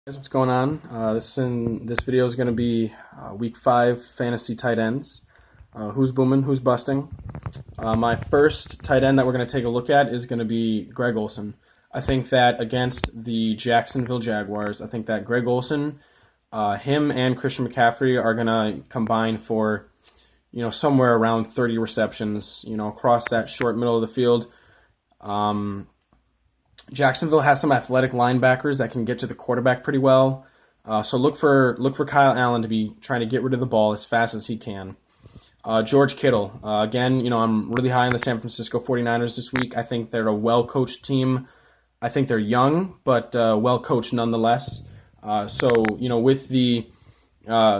Guys, what's going on? This video is going to be week 5 fantasy tight ends. Who's booming? Who's busting? My first tight end that we're going to take a look at is going to be Greg Olsen. I think that against the Jacksonville Jaguars, I think that Greg Olsen, him and Christian McCaffrey are going to combine for somewhere around 30 receptions. Across that short middle of the field. Jacksonville has some athletic linebackers that can get to the quarterback pretty well. So look for Kyle Allen to be trying to get rid of the ball as fast as he can. George Kittle. Again, I'm really high on the San Francisco 49ers this week. I think they're a well-coached team. I think they're young, but well-coached nonetheless. With the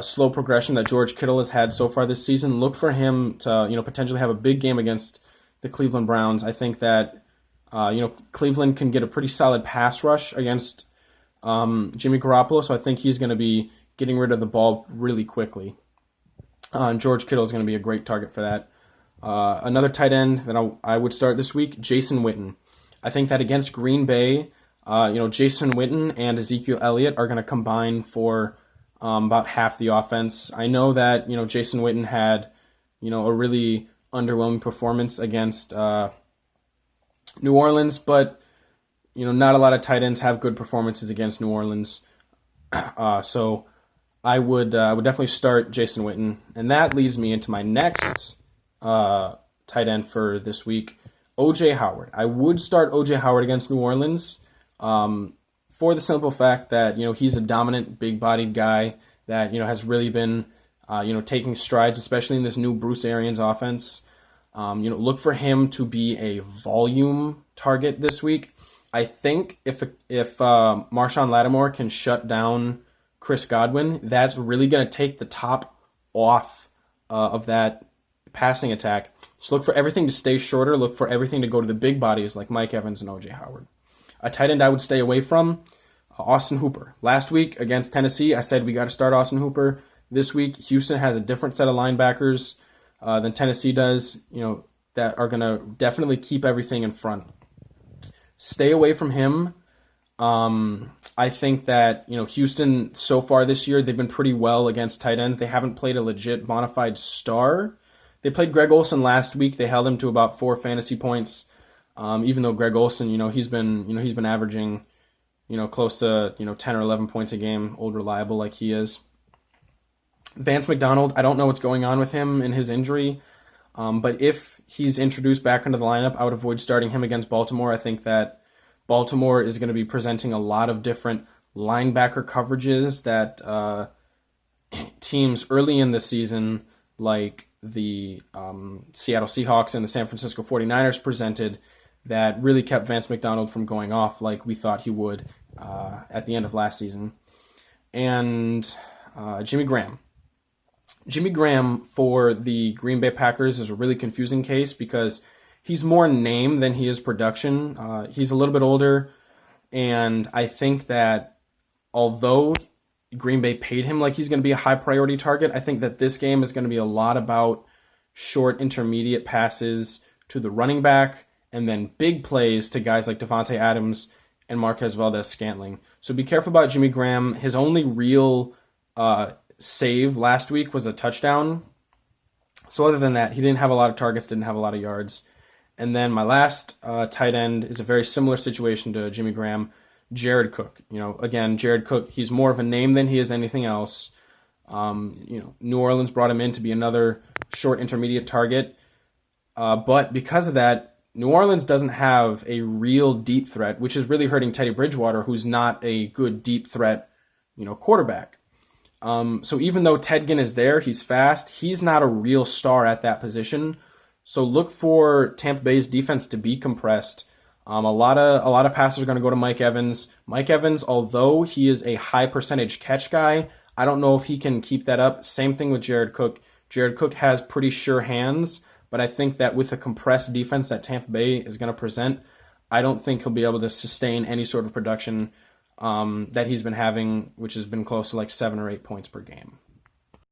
slow progression that George Kittle has had so far this season, look for him to, potentially have a big game against the Cleveland Browns. I think that Cleveland can get a pretty solid pass rush against Jimmy Garoppolo, so I think he's going to be getting rid of the ball really quickly. And George Kittle is going to be a great target for that. Another tight end that I would start this week, Jason Witten. I think that against Green Bay, Jason Witten and Ezekiel Elliott are going to combine for about half the offense. I know that Jason Witten had a really underwhelming performance against New Orleans, but not a lot of tight ends have good performances against New Orleans. So I would definitely start Jason Witten, and that leads me into my next tight end for this week, O.J. Howard. I would start O.J. Howard against New Orleans for the simple fact that he's a dominant, big-bodied guy that has really been taking strides, especially in this new Bruce Arians offense. Look for him to be a volume target this week. I think if Marshawn Lattimore can shut down Chris Godwin, that's really going to take the top off of that passing attack. So look for everything to stay shorter. Look for everything to go to the big bodies like Mike Evans and O.J. Howard. A tight end I would stay away from, Austin Hooper. Last week against Tennessee, I said we got to start Austin Hooper. This week, Houston has a different set of linebackers than Tennessee does, that are going to definitely keep everything in front. Stay away from him. I think that, Houston so far this year, they've been pretty well against tight ends. They haven't played a legit bona fide star. They played Greg Olsen last week. They held him to about 4 fantasy points. Even though Greg Olsen, he's been averaging, close to, 10 or 11 points a game, old reliable like he is. Vance McDonald, I don't know what's going on with him in his injury, but if he's introduced back into the lineup, I would avoid starting him against Baltimore. I think that Baltimore is going to be presenting a lot of different linebacker coverages that teams early in the season, like the Seattle Seahawks and the San Francisco 49ers presented, that really kept Vance McDonald from going off like we thought he would at the end of last season. And Jimmy Graham. Jimmy Graham for the Green Bay Packers is a really confusing case because he's more name than he is production. He's a little bit older, and I think that although Green Bay paid him like he's going to be a high priority target, I think that this game is going to be a lot about short intermediate passes to the running back and then big plays to guys like Devontae Adams and Marquez Valdes-Scantling. So be careful about Jimmy Graham. His only real save last week was a touchdown. So other than that, he didn't have a lot of targets, didn't have a lot of yards. And then my last tight end is a very similar situation to Jimmy Graham, Jared Cook. Again, Jared Cook, he's more of a name than he is anything else. New Orleans brought him in to be another short intermediate target. But because of that, New Orleans doesn't have a real deep threat, which is really hurting Teddy Bridgewater, who's not a good deep threat, quarterback. So even though Ted Ginn is there, he's fast, he's not a real star at that position. So look for Tampa Bay's defense to be compressed. A lot of passes are going to go to Mike Evans. Mike Evans, although he is a high percentage catch guy, I don't know if he can keep that up. Same thing with Jared Cook. Jared Cook has pretty sure hands, but I think that with the compressed defense that Tampa Bay is going to present, I don't think he'll be able to sustain any sort of production that he's been having, which has been close to like 7 or 8 points per game.